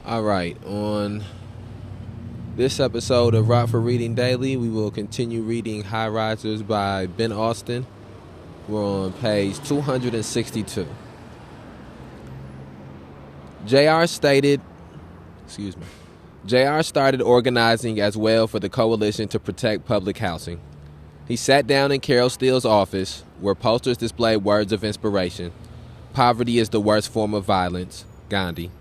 All right, on this episode of Rockford Reading Daily, we will continue reading High Risers by Ben Austen. We're on page 262. J.R. started organizing as well for the coalition to protect public housing. He sat down in Carol Steele's office, where posters displayed words of inspiration. Poverty is the worst form of violence, Gandhi.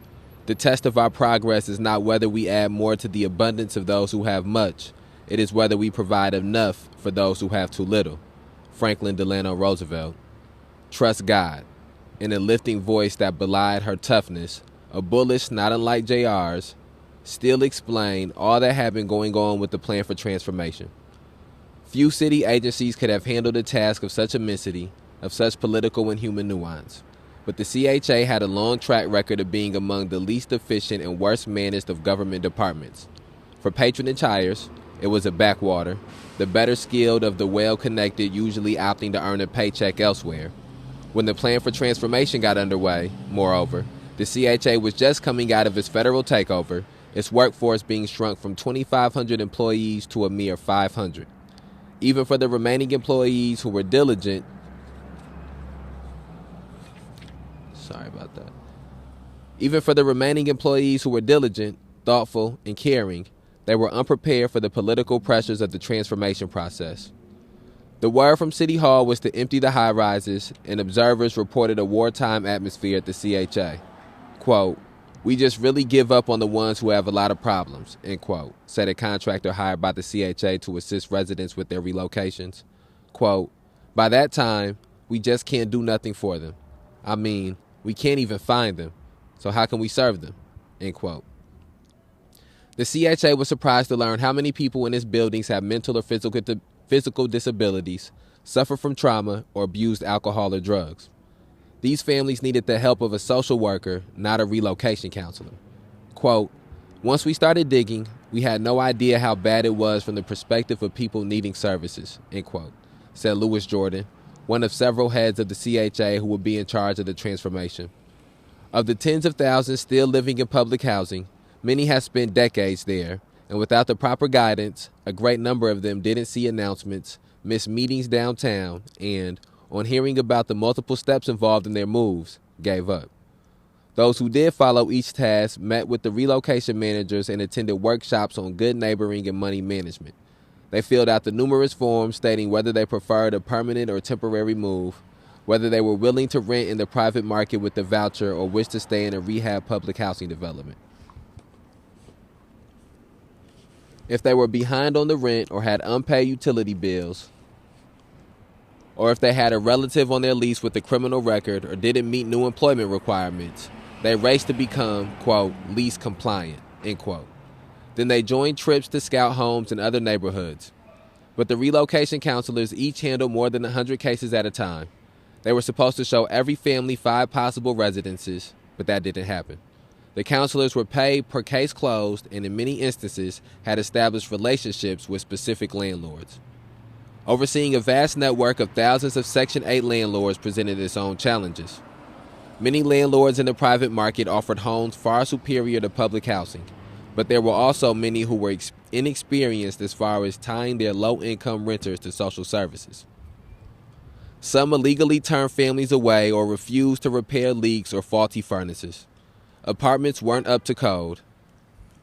The test of our progress is not whether we add more to the abundance of those who have much. It is whether we provide enough for those who have too little. Franklin Delano Roosevelt. Trust God. In a lifting voice that belied her toughness, a bullish not unlike J.R.'s, Steele explained all that had been going on with the plan for transformation. Few city agencies could have handled a task of such immensity, of such political and human nuance. But the CHA had a long track record of being among the least efficient and worst managed of government departments. For patronage hires, it was a backwater, the better skilled of the well-connected usually opting to earn a paycheck elsewhere. When the plan for transformation got underway, moreover, the CHA was just coming out of its federal takeover, its workforce being shrunk from 2,500 employees to a mere 500. Even for the remaining employees who were diligent, thoughtful, and caring, they were unprepared for the political pressures of the transformation process. The word from City Hall was to empty the high-rises, and observers reported a wartime atmosphere at the CHA. Quote, "We just really give up on the ones who have a lot of problems," end quote, said a contractor hired by the CHA to assist residents with their relocations. Quote, "By that time, we just can't do nothing for them. I mean, we can't even find them, so how can we serve them?" End quote. The CHA was surprised to learn how many people in its buildings have mental or physical disabilities, suffer from trauma, or abused alcohol or drugs. These families needed the help of a social worker, not a relocation counselor. Quote, "Once we started digging, we had no idea how bad it was from the perspective of people needing services," end quote, said Louis Jordan, one of several heads of the CHA who would be in charge of the transformation. Of the tens of thousands still living in public housing, many have spent decades there, and without the proper guidance, a great number of them didn't see announcements, missed meetings downtown, and, on hearing about the multiple steps involved in their moves, gave up. Those who did follow each task met with the relocation managers and attended workshops on good neighboring and money management. They filled out the numerous forms stating whether they preferred a permanent or temporary move, whether they were willing to rent in the private market with the voucher or wished to stay in a rehab public housing development. If they were behind on the rent or had unpaid utility bills, or if they had a relative on their lease with a criminal record or didn't meet new employment requirements, they raced to become, quote, lease compliant, end quote. Then they joined trips to scout homes in other neighborhoods. But the relocation counselors each handled more than 100 cases at a time. They were supposed to show every family 5 possible residences, but that didn't happen. The counselors were paid per case closed and in many instances had established relationships with specific landlords. Overseeing a vast network of thousands of Section 8 landlords presented its own challenges. Many landlords in the private market offered homes far superior to public housing, but there were also many who were inexperienced as far as tying their low-income renters to social services. Some illegally turned families away or refused to repair leaks or faulty furnaces. Apartments weren't up to code.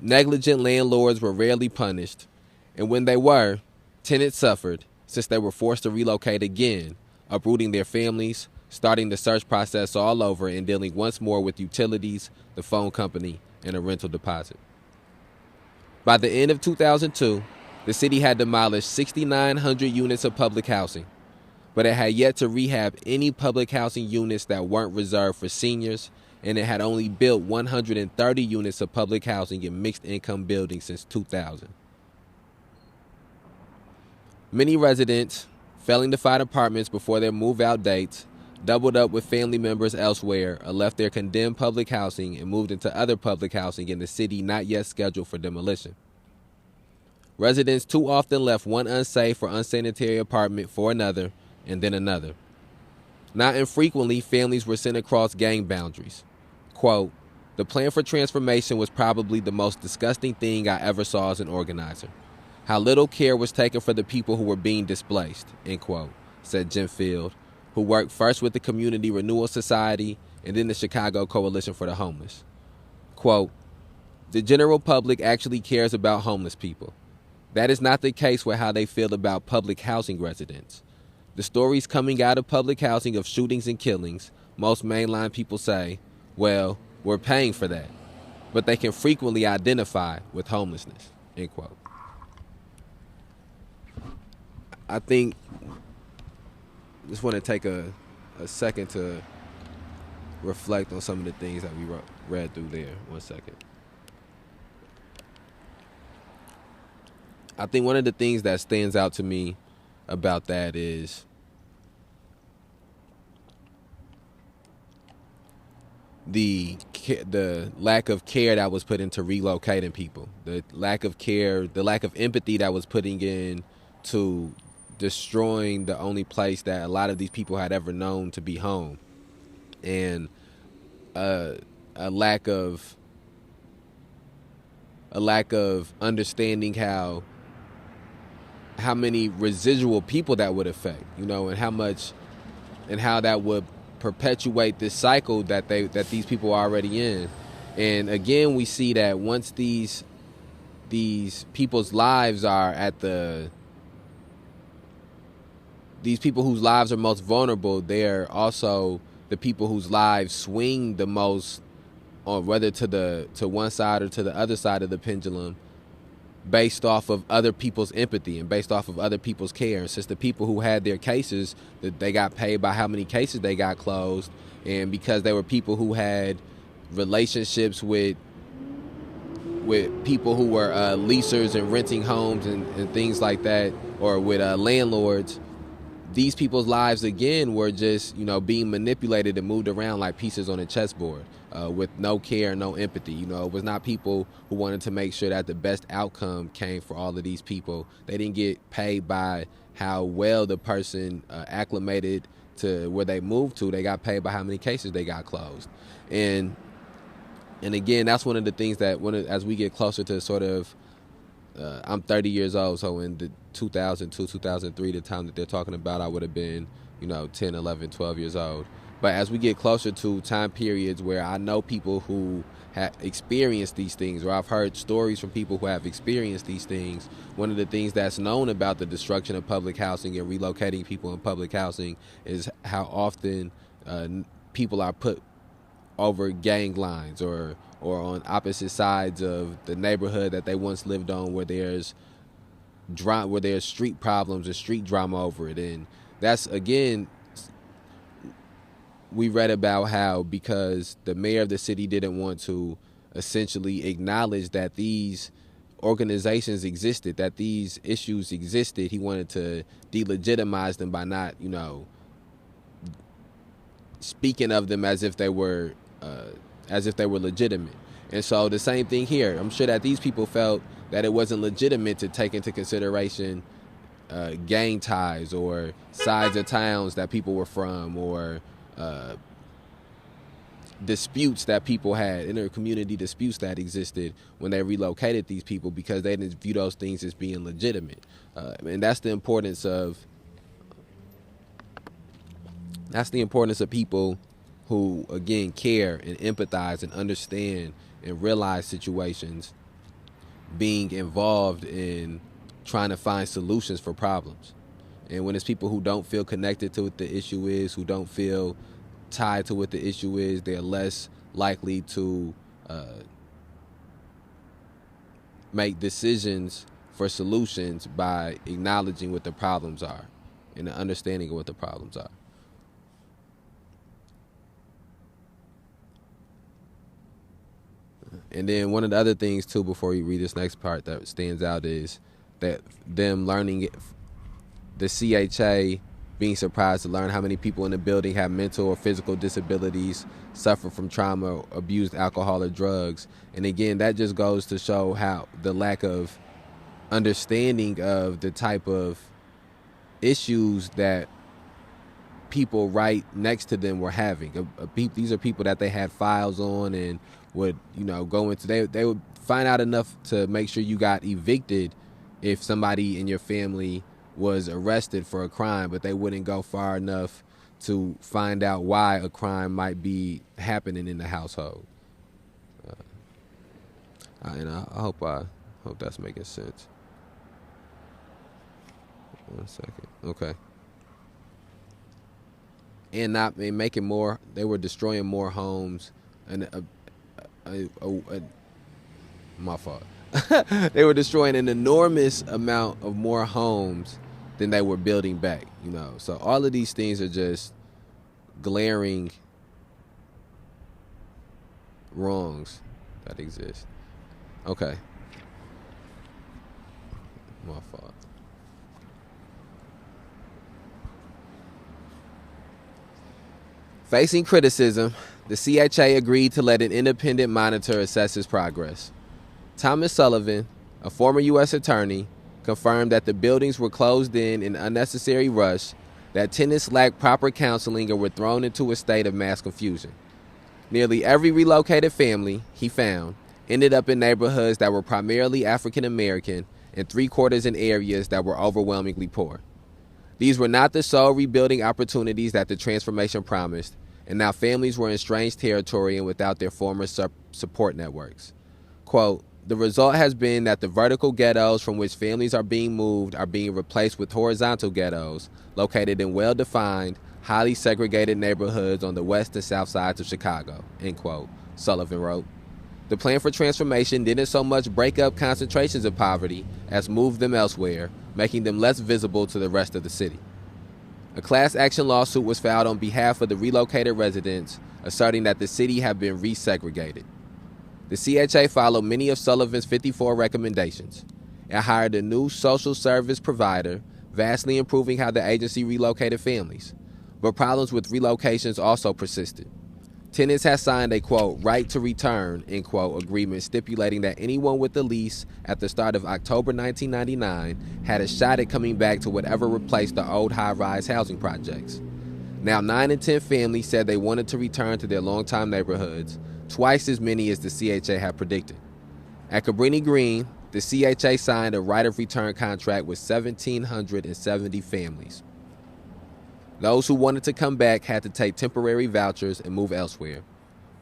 Negligent landlords were rarely punished, and when they were, tenants suffered since they were forced to relocate again, uprooting their families, starting the search process all over, and dealing once more with utilities, the phone company, and a rental deposit. By the end of 2002, the city had demolished 6,900 units of public housing, but it had yet to rehab any public housing units that weren't reserved for seniors, and it had only built 130 units of public housing in mixed-income buildings since 2000. Many residents, failing to find apartments before their move-out dates, doubled up with family members elsewhere or left their condemned public housing and moved into other public housing in the city not yet scheduled for demolition. Residents too often left one unsafe or unsanitary apartment for another and then another. Not infrequently, families were sent across gang boundaries. Quote, The plan for transformation was probably the most disgusting thing I ever saw as an organizer. How little care was taken for the people who were being displaced, end quote, said Jim Field, who worked first with the Community Renewal Society and then the Chicago Coalition for the Homeless. Quote, the general public actually cares about homeless people. That is not the case with how they feel about public housing residents. The stories coming out of public housing of shootings and killings, most mainline people say, well, we're paying for that. But they can frequently identify with homelessness, end quote. I think, just want to take a second to reflect on some of the things that we read through there. 1 second. I think one of the things that stands out to me about that is the lack of care that was put into relocating people, the lack of care, the lack of empathy that was putting in to destroying the only place that a lot of these people had ever known to be home, and a lack of understanding how many residual people that would affect, and how that would perpetuate this cycle that these people are already in. And again, we see that once these people's lives are these people whose lives are most vulnerable, they're also the people whose lives swing the most, on whether to one side or to the other side of the pendulum, based off of other people's empathy and based off of other people's care. And since the people who had their cases, that they got paid by how many cases they got closed, and because they were people who had relationships with people who were leasers and renting homes and things like that, or with landlords, these people's lives again were just being manipulated and moved around like pieces on a chessboard, with no care, no empathy. It was not people who wanted to make sure that the best outcome came for all of these people. They didn't get paid by how well the person acclimated to where they moved to. They got paid by how many cases they got closed. And again, that's one of the things that as we get closer to sort of, I'm 30 years old, so in the 2002, 2003, the time that they're talking about, I would have been, 10, 11, 12 years old. But as we get closer to time periods where I know people who have experienced these things, or I've heard stories from people who have experienced these things, one of the things that's known about the destruction of public housing and relocating people in public housing is how often people are put over gang lines or on opposite sides of the neighborhood that they once lived on, where there's street problems or street drama over it. And that's, again, we read about how because the mayor of the city didn't want to essentially acknowledge that these organizations existed, that these issues existed, he wanted to delegitimize them by not, speaking of them as if they were legitimate. And so the same thing here. I'm sure that these people felt that it wasn't legitimate to take into consideration gang ties or sides of towns that people were from, or disputes that people had, inter-community disputes that existed when they relocated these people, because they didn't view those things as being legitimate. And that's the importance of people who, again, care and empathize and understand and realize situations, being involved in trying to find solutions for problems. And when it's people who don't feel connected to what the issue is, who don't feel tied to what the issue is, they're less likely to make decisions for solutions by acknowledging what the problems are and the understanding of what the problems are. And then one of the other things, too, before you read this next part that stands out is that them learning, the CHA being surprised to learn how many people in the building have mental or physical disabilities, suffer from trauma, abused alcohol or drugs. And again, that just goes to show how the lack of understanding of the type of issues that people right next to them were having. These are people that they had files on and would, go into, they would find out enough to make sure you got evicted if somebody in your family was arrested for a crime, but they wouldn't go far enough to find out why a crime might be happening in the household. And I hope that's making sense. 1 second. Okay. And making more. They were destroying more homes, and my fault. They were destroying an enormous amount of more homes than they were building back. So all of these things are just glaring wrongs that exist. Okay. My fault. Facing criticism, the CHA agreed to let an independent monitor assess his progress. Thomas Sullivan, a former U.S. attorney, confirmed that the buildings were closed in an unnecessary rush, that tenants lacked proper counseling and were thrown into a state of mass confusion. Nearly every relocated family, he found, ended up in neighborhoods that were primarily African American and 3/4 in areas that were overwhelmingly poor. These were not the sole rebuilding opportunities that the transformation promised, and now families were in strange territory and without their former support networks. Quote, the result has been that the vertical ghettos from which families are being moved are being replaced with horizontal ghettos located in well-defined, highly segregated neighborhoods on the west and south sides of Chicago, end quote, Sullivan wrote. The plan for transformation didn't so much break up concentrations of poverty as move them elsewhere, making them less visible to the rest of the city. A class action lawsuit was filed on behalf of the relocated residents, asserting that the city had been resegregated. The CHA followed many of Sullivan's 54 recommendations. It hired a new social service provider, vastly improving how the agency relocated families. But problems with relocations also persisted. Tenants had signed a, quote, right to return, end quote, agreement stipulating that anyone with a lease at the start of October 1999 had a shot at coming back to whatever replaced the old high-rise housing projects. Now 9 in 10 families said they wanted to return to their longtime neighborhoods, twice as many as the CHA had predicted. At Cabrini Green, the CHA signed a right of return contract with 1,770 families. Those who wanted to come back had to take temporary vouchers and move elsewhere.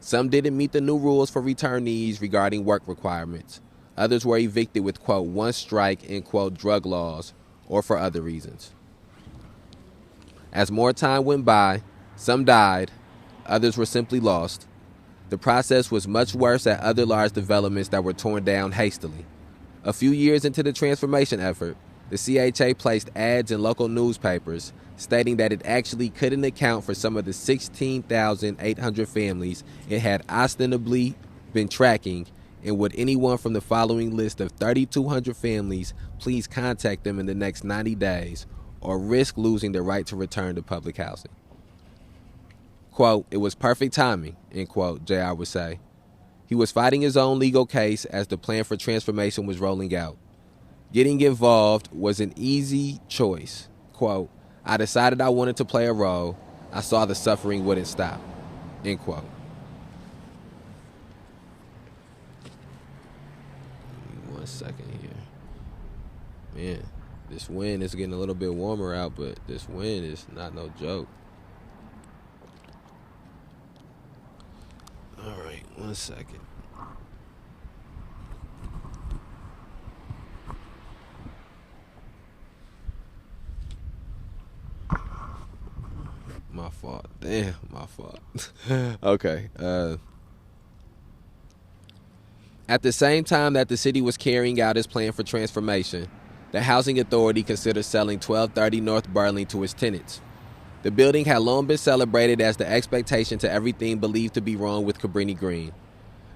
Some didn't meet the new rules for returnees regarding work requirements. Others were evicted with, quote, one strike, end quote, drug laws, or for other reasons. As more time went by, some died, others were simply lost. The process was much worse at other large developments that were torn down hastily. A few years into the transformation effort, the CHA placed ads in local newspapers stating that it actually couldn't account for some of the 16,800 families it had ostensibly been tracking, and would anyone from the following list of 3,200 families please contact them in the next 90 days or risk losing the right to return to public housing. Quote, it was perfect timing, end quote, JR would say. He was fighting his own legal case as the plan for transformation was rolling out. Getting involved was an easy choice. Quote, I decided I wanted to play a role. I saw the suffering wouldn't stop, end quote. 1 second here. Man, this wind is getting a little bit warmer out, but this wind is not no joke. All right, 1 second. My fault. Damn, my fault. Okay. At the same time that the city was carrying out its plan for transformation, the Housing Authority considered selling 1230 North Burling to its tenants. The building had long been celebrated as the expectation to everything believed to be wrong with Cabrini Green.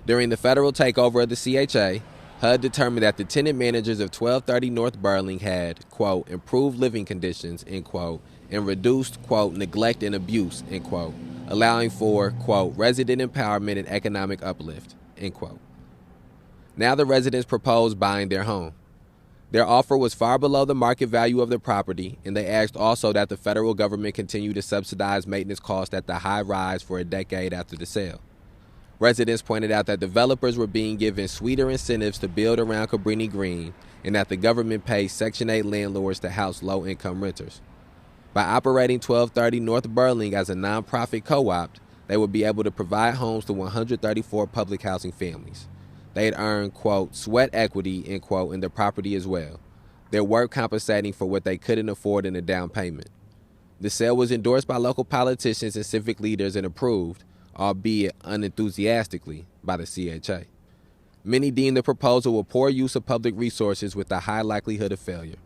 During the federal takeover of the CHA, HUD determined that the tenant managers of 1230 North Burling had, quote, improved living conditions, end quote, and reduced, quote, neglect and abuse, end quote, allowing for, quote, resident empowerment and economic uplift, end quote. Now the residents proposed buying their home. Their offer was far below the market value of the property, and they asked also that the federal government continue to subsidize maintenance costs at the high rise for a decade after the sale. Residents pointed out that developers were being given sweeter incentives to build around Cabrini Green and that the government pays Section 8 landlords to house low-income renters. By operating 1230 North Burling as a nonprofit co-op, they would be able to provide homes to 134 public housing families. They had earned, quote, sweat equity, end quote, in the property as well, their work compensating for what they couldn't afford in a down payment. The sale was endorsed by local politicians and civic leaders and approved, albeit unenthusiastically, by the CHA. Many deemed the proposal a poor use of public resources with a high likelihood of failure.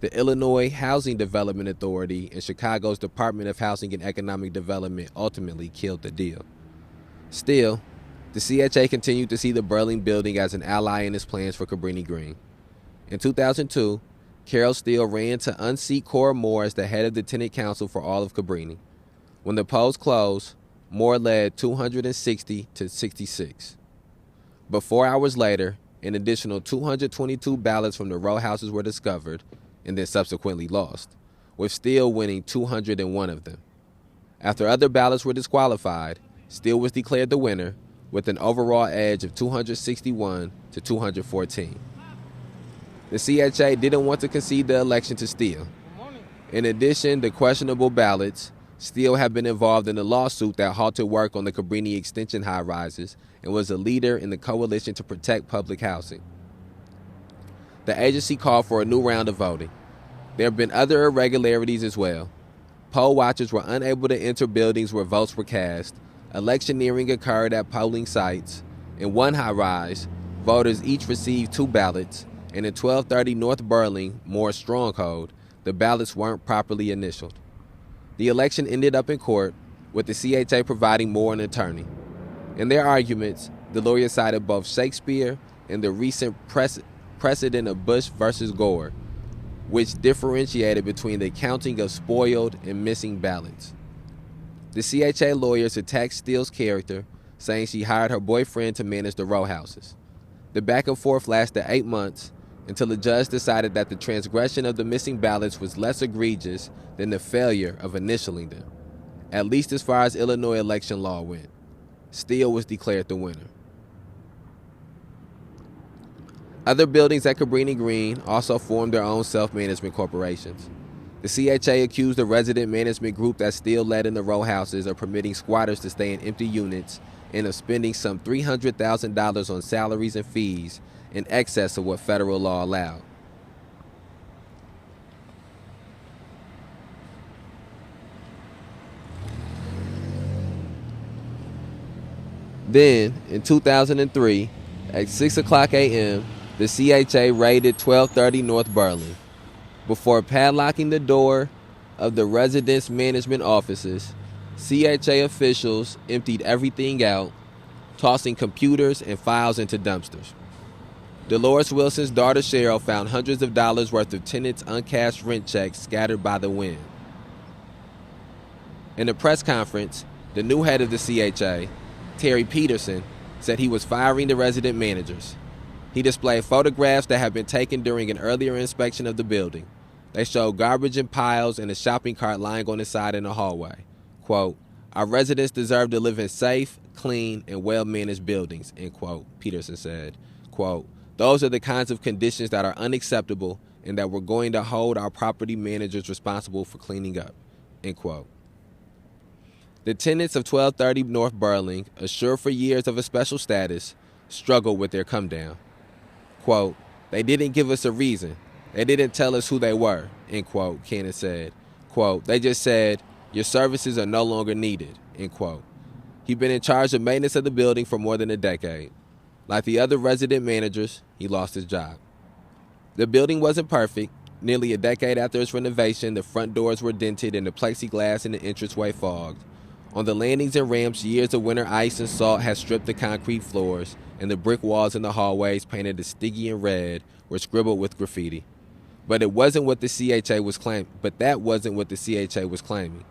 The Illinois Housing Development Authority and Chicago's Department of Housing and Economic Development ultimately killed the deal. Still, the CHA continued to see the Burling building as an ally in its plans for Cabrini Green. In 2002, Carol Steele ran to unseat Cora Moore as the head of the tenant council for all of Cabrini. When the polls closed, Moore led 260 to 66. But 4 hours later, an additional 222 ballots from the row houses were discovered and then subsequently lost, with Steele winning 201 of them. After other ballots were disqualified, Steele was declared the winner with an overall edge of 261 to 214. The CHA didn't want to concede the election to Steele. In addition, the questionable ballots, Steele had been involved in a lawsuit that halted work on the Cabrini extension high-rises and was a leader in the coalition to protect public housing. The agency called for a new round of voting. There have been other irregularities as well. Poll watchers were unable to enter buildings where votes were cast. Electioneering occurred at polling sites. In one high-rise, voters each received 2 ballots, and in 1230 North Burling, Moore's stronghold, the ballots weren't properly initialed. The election ended up in court, with the CHA providing Moore an attorney. In their arguments, the lawyers cited both Shakespeare and the recent precedent of Bush versus Gore, which differentiated between the counting of spoiled and missing ballots. The CHA lawyers attacked Steele's character, saying she hired her boyfriend to manage the row houses. The back and forth lasted 8 months until the judge decided that the transgression of the missing ballots was less egregious than the failure of initialing them, at least as far as Illinois election law went. Steele was declared the winner. Other buildings at Cabrini Green also formed their own self-management corporations. The CHA accused the resident management group that Steele led in the row houses of permitting squatters to stay in empty units and of spending some $300,000 on salaries and fees in excess of what federal law allowed. Then, in 2003, at 6 o'clock a.m., the CHA raided 1230 North Burling. Before padlocking the door of the residence management offices, CHA officials emptied everything out, tossing computers and files into dumpsters. Dolores Wilson's daughter Cheryl found hundreds of dollars worth of tenants' uncashed rent checks scattered by the wind. In a press conference, the new head of the CHA, Terry Peterson, said he was firing the resident managers. He displayed photographs that had been taken during an earlier inspection of the building. They showed garbage in piles and a shopping cart lying on the side in the hallway. Quote, "Our residents deserve to live in safe, clean, and well-managed buildings," end quote, Peterson said. Quote, "Those are the kinds of conditions that are unacceptable and that we're going to hold our property managers responsible for cleaning up," end quote. The tenants of 1230 North Burling, assured for years of a special status, struggled with their come-down. Quote, "They didn't give us a reason. They didn't tell us who they were," end quote, Cannon said. Quote, "They just said, your services are no longer needed," end quote. He'd been in charge of maintenance of the building for more than a decade. Like the other resident managers, he lost his job. The building wasn't perfect. Nearly a decade after its renovation, the front doors were dented and the plexiglass in the entranceway fogged. On the landings and ramps, years of winter ice and salt had stripped the concrete floors, and the brick walls in the hallways, painted a Stygian red, were scribbled with graffiti. But that wasn't what the CHA was claiming.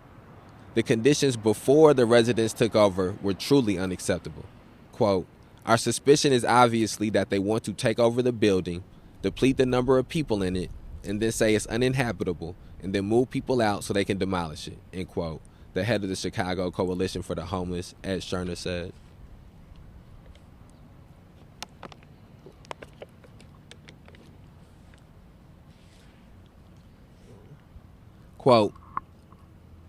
The conditions before the residents took over were truly unacceptable. Quote, "Our suspicion is obviously that they want to take over the building, deplete the number of people in it, and then say it's uninhabitable, and then move people out so they can demolish it," end quote, the head of the Chicago Coalition for the Homeless, Ed Scherner, said. Quote,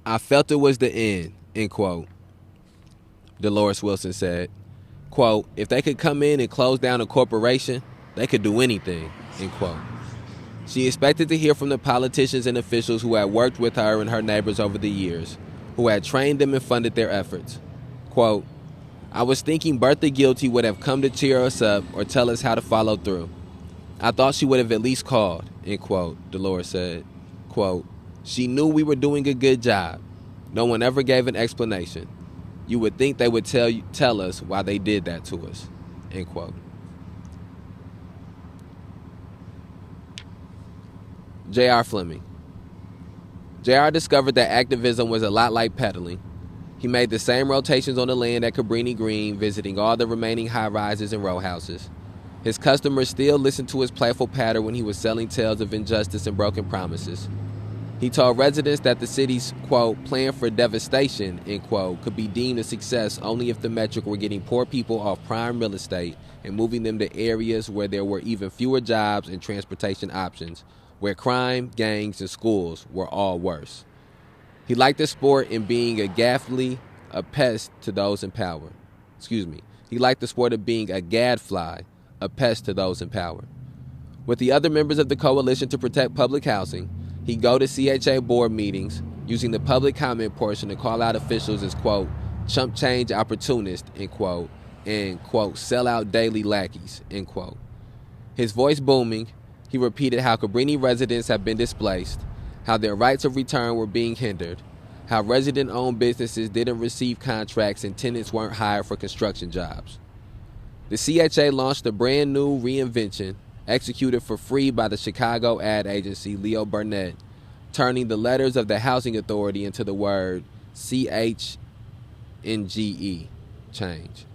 I felt it was the end, end quote, Dolores Wilson said. Quote, if they could come in and close down a corporation, they could do anything, end quote. She expected to hear from the politicians and officials who had worked with her and her neighbors over the years, who had trained them and funded their efforts. Quote, I was thinking Bertha Guilty would have come to cheer us up or tell us how to follow through. I thought she would have at least called, end quote, Dolores said. Quote, she knew we were doing a good job. No one ever gave an explanation. You would think they would tell us why they did that to us, end quote. J.R. Fleming. J.R. discovered that activism was a lot like pedaling. He made the same rotations on the land at Cabrini Green, visiting all the remaining high-rises and row houses. His customers still listened to his playful patter when he was selling tales of injustice and broken promises. He told residents that the city's, quote, plan for devastation, end quote, could be deemed a success only if the metric were getting poor people off prime real estate and moving them to areas where there were even fewer jobs and transportation options, where crime, gangs, and schools were all worse. He liked the sport in being a gadfly, a pest to those in power. He liked the sport of being a gadfly, a pest to those in power. With the other members of the coalition to protect public housing, he'd go to CHA board meetings, using the public comment portion to call out officials as, quote, chump change opportunists, end quote, and, quote, sell out daily lackeys, end quote. His voice booming, he repeated how Cabrini residents have been displaced, how their rights of return were being hindered, how resident-owned businesses didn't receive contracts and tenants weren't hired for construction jobs. The CHA launched a brand new reinvention, executed for free by the Chicago ad agency Leo Burnett, turning the letters of the Housing Authority into the word CHNGE, change.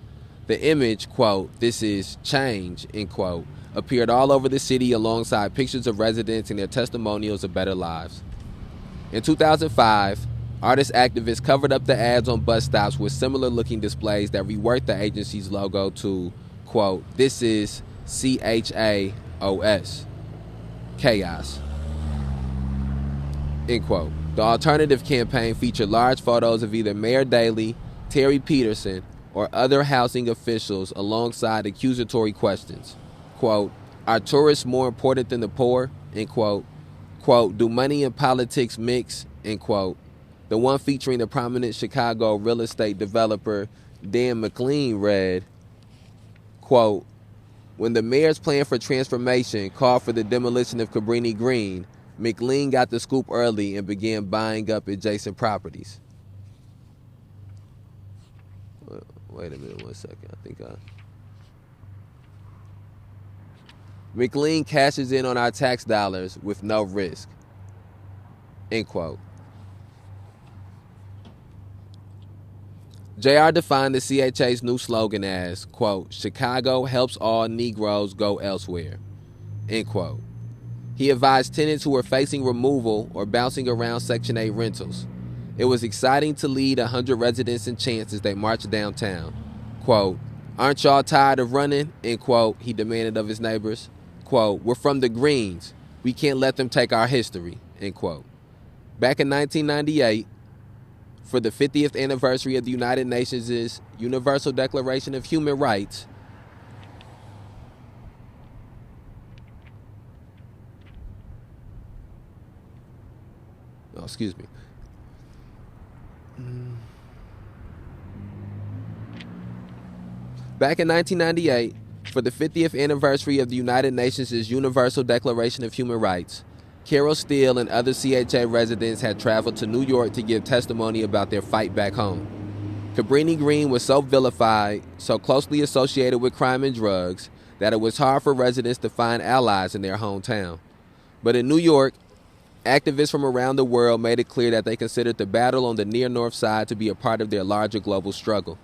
The image, quote, this is change, end quote, appeared all over the city alongside pictures of residents and their testimonials of better lives. In 2005, artist activists covered up the ads on bus stops with similar-looking displays that reworked the agency's logo to, quote, this is CHAOS, chaos, end quote. The alternative campaign featured large photos of either Mayor Daley, Terry Peterson, or other housing officials alongside accusatory questions. Quote, are tourists more important than the poor? End quote. Quote, do money and politics mix? End quote. The one featuring the prominent Chicago real estate developer Dan McLean read, quote, when the mayor's plan for transformation called for the demolition of Cabrini Green, McLean got the scoop early and began buying up adjacent properties. Wait a minute, 1 second. McLean cashes in on our tax dollars with no risk, end quote. JR defined the CHA's new slogan as, quote, Chicago helps all Negroes go elsewhere, end quote. He advised tenants who were facing removal or bouncing around Section 8 rentals. It was exciting to lead 100 residents in chants as they marched downtown. Quote, aren't y'all tired of running? End quote, he demanded of his neighbors. Quote, we're from the Greens. We can't let them take our history, end quote. Back in 1998, for the 50th anniversary of the United Nations' Universal Declaration of Human Rights, Back in 1998, for the 50th anniversary of the United Nations' Universal Declaration of Human Rights, Carol Steele and other CHA residents had traveled to New York to give testimony about their fight back home. Cabrini Green was so vilified, so closely associated with crime and drugs, that it was hard for residents to find allies in their hometown. But in New York, activists from around the world made it clear that they considered the battle on the near north side to be a part of their larger global struggle.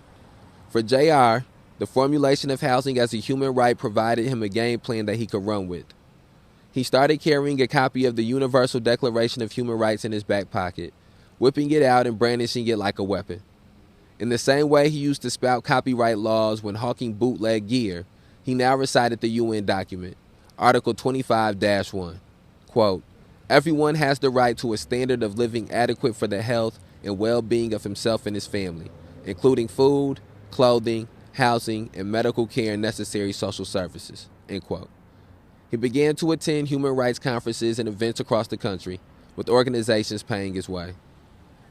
For JR, the formulation of housing as a human right provided him a game plan that he could run with. He started carrying a copy of the Universal Declaration of Human Rights in his back pocket, whipping it out and brandishing it like a weapon. In the same way he used to spout copyright laws when hawking bootleg gear, he now recited the UN document, Article 25-1. Quote, Everyone has the right to a standard of living adequate for the health and well-being of himself and his family, including food, clothing, housing, and medical care and necessary social services, end quote. He began to attend human rights conferences and events across the country, with organizations paying his way.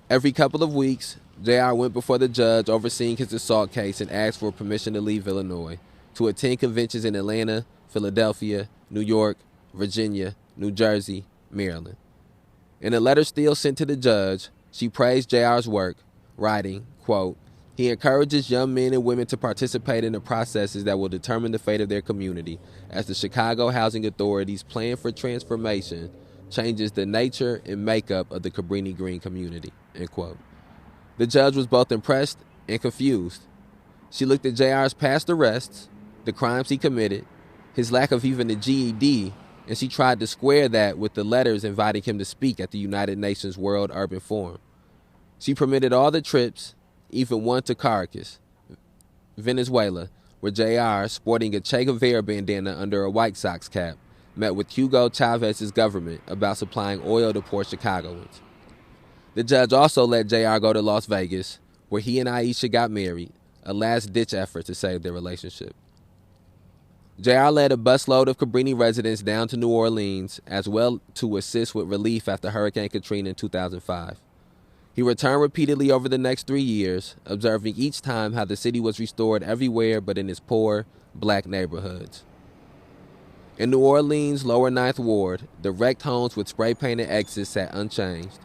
Every couple of weeks, JR went before the judge overseeing his assault case and asked for permission to leave Illinois to attend conventions in Atlanta, Philadelphia, New York, Virginia, New Jersey, Maryland. In a letter still sent to the judge, she praised JR's work, writing, quote, "He encourages young men and women to participate in the processes that will determine the fate of their community as the Chicago Housing Authority's plan for transformation changes the nature and makeup of the Cabrini Green community," end quote. The judge was both impressed and confused. She looked at JR's past arrests, the crimes he committed, his lack of even a GED, and she tried to square that with the letters inviting him to speak at the United Nations World Urban Forum. She permitted all the trips, even one to Caracas, Venezuela, where JR, sporting a Che Guevara bandana under a White Sox cap, met with Hugo Chavez's government about supplying oil to poor Chicagoans. The judge also let JR go to Las Vegas, where he and Aisha got married, a last-ditch effort to save their relationship. JR led a busload of Cabrini residents down to New Orleans, as well to assist with relief after Hurricane Katrina in 2005. He returned repeatedly over the next 3 years, observing each time how the city was restored everywhere but in its poor, black neighborhoods. In New Orleans' lower Ninth Ward, the wrecked homes with spray-painted exits sat unchanged.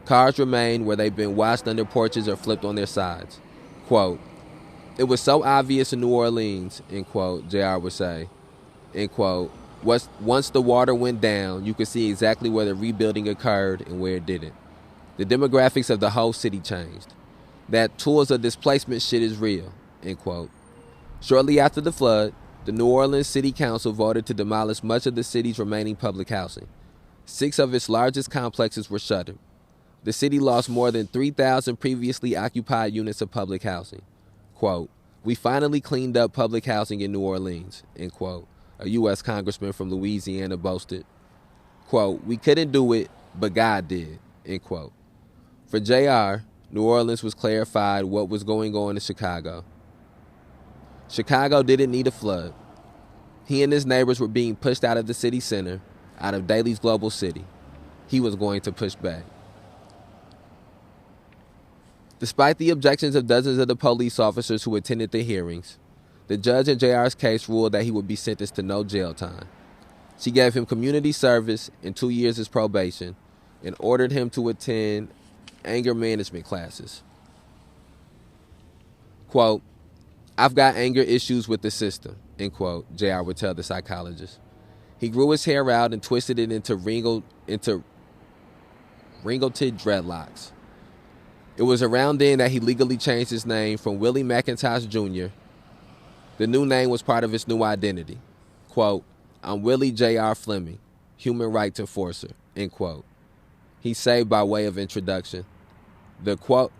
Cars remained where they'd been washed under porches or flipped on their sides. Quote, "It was so obvious in New Orleans," end quote, JR would say, end quote, "once the water went down, you could see exactly where the rebuilding occurred and where it didn't. The demographics of the whole city changed. That tools of displacement shit is real," end quote. Shortly after the flood, the New Orleans City Council voted to demolish much of the city's remaining public housing. 6 of its largest complexes were shuttered. The city lost more than 3,000 previously occupied units of public housing. Quote, "We finally cleaned up public housing in New Orleans," end quote, a U.S. congressman from Louisiana boasted. Quote, "We couldn't do it, but God did," end quote. For JR, New Orleans was clarified what was going on in Chicago. Chicago didn't need a flood. He and his neighbors were being pushed out of the city center, out of Daly's global city. He was going to push back. Despite the objections of dozens of the police officers who attended the hearings, the judge in JR's case ruled that he would be sentenced to no jail time. She gave him community service and 2 years as probation and ordered him to attend anger management classes. Quote, "I've got anger issues with the system," end quote, JR would tell the psychologist. He grew his hair out and twisted it into ringleted dreadlocks. It was around then that he legally changed his name from Willie McIntosh Jr. The new name was part of his new identity. Quote, "I'm Willie J.R. Fleming, human rights enforcer," end quote. He said by way of introduction, the quote,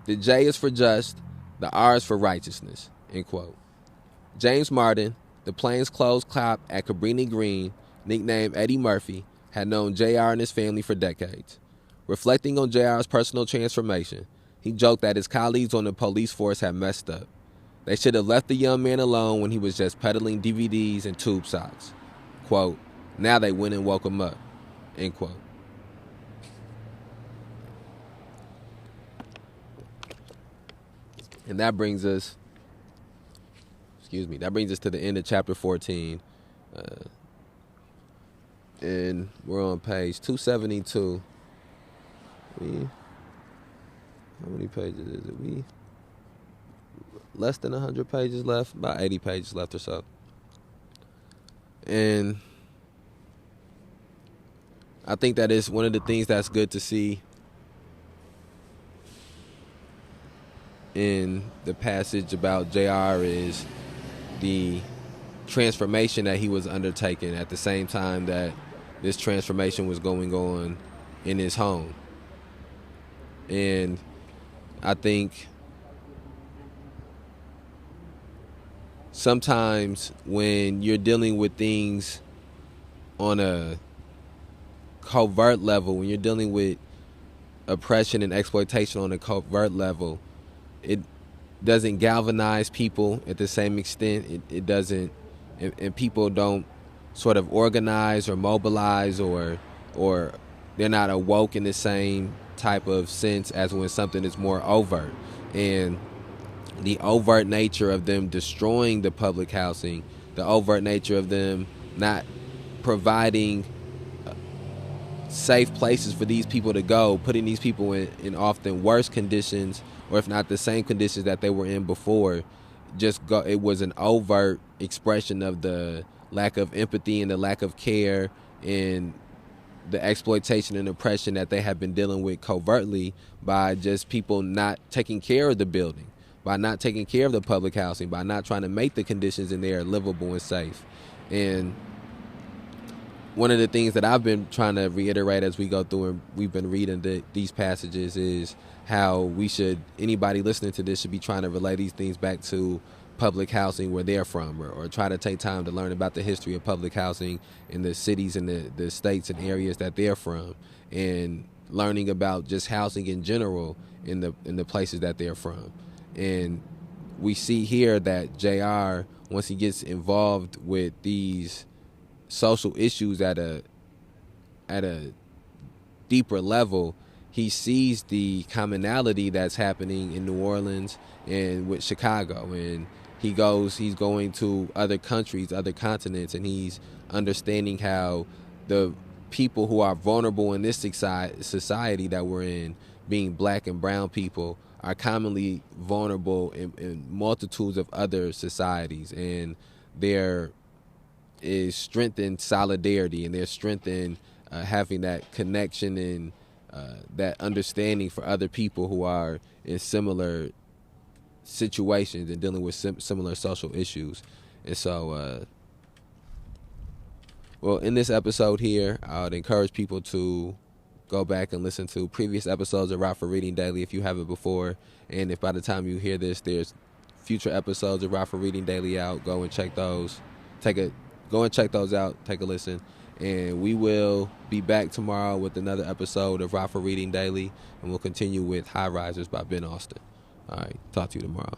"The J is for just, the R is for righteousness," end quote. James Martin, the plainclothes cop at Cabrini Green, nicknamed Eddie Murphy, had known JR and his family for decades. Reflecting on JR's personal transformation, he joked that his colleagues on the police force had messed up. They should have left the young man alone when he was just peddling DVDs and tube socks. Quote, "Now they went and woke him up," end quote. And that brings us to the end of chapter 14. And we're on page 272. How many pages is it? Less than 100 pages left, about 80 pages left or so. And I think that is one of the things that's good to see in the passage about JR is the transformation that he was undertaking at the same time that this transformation was going on in his home. And I think sometimes when you're dealing with things on a covert level, when you're dealing with oppression and exploitation on a covert level, it doesn't galvanize people at the same extent. It doesn't, and people don't sort of organize or mobilize, or they're not awoke in the same type of sense as when something is more overt. And the overt nature of them destroying the public housing, the overt nature of them not providing safe places for these people to go, putting these people in often worse conditions, or if not the same conditions that they were in before, it was an overt expression of the lack of empathy and the lack of care and the exploitation and oppression that they have been dealing with covertly by just people not taking care of the building, by not taking care of the public housing, by not trying to make the conditions in there livable and safe. And one of the things that I've been trying to reiterate as we go through and we've been reading these passages is how anybody listening to this should be trying to relay these things back to public housing where they're from, or try to take time to learn about the history of public housing in the cities and the states and areas that they're from, and learning about just housing in general in the places that they're from. And we see here that JR, once he gets involved with these social issues at a deeper level, he sees the commonality that's happening in New Orleans and with Chicago, and he's going to other countries, other continents, and he's understanding how the people who are vulnerable in this society that we're in, being black and brown people, are commonly vulnerable in multitudes of other societies, and there is strength in solidarity, and there's strength in having that connection and that understanding for other people who are in similar situations and dealing with similar social issues. And so, in this episode here, I would encourage people to go back and listen to previous episodes of Rockford Reading Daily if you haven't before. And if by the time you hear this, there's future episodes of Rockford Reading Daily out, go and check those. Go and check those out. Take a listen. And we will be back tomorrow with another episode of Rockford Reading Daily. And we'll continue with High Risers by Ben Austin. All right. Talk to you tomorrow.